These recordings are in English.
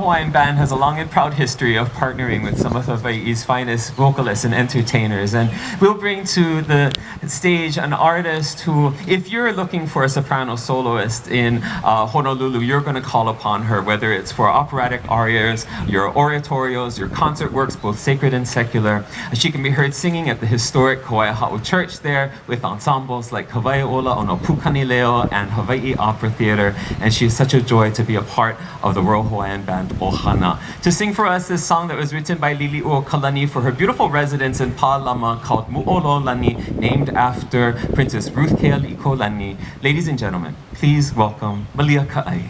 Hawaiian Band has a long and proud history of partnering with some of Hawaii's finest vocalists and entertainers. And we'll bring to the stage an artist who, if you're looking for a soprano soloist in Honolulu, you're going to call upon her, whether it's for operatic arias, your oratorios, your concert works, both sacred and secular. She can be heard singing at the historic Kawaiaha'u Church there with ensembles like Hawaii Ola Ono Pukani Leo and Hawaii Opera Theater. And she is such a joy to be a part of the Royal Hawaiian Band Ohana. To sing for us this song that was written by Lili'u Kalani for her beautiful residence in Pālama called Mu'ololani, named after Princess Ruth Keali'olani. Ladies and gentlemen, please welcome Malia Kaai.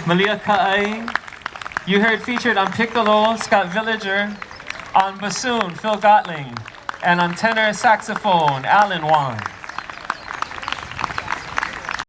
Malia Kaai. You heard featured on piccolo, Scott Villager, on bassoon, Phil Gottling, and on tenor saxophone, Alan Wan.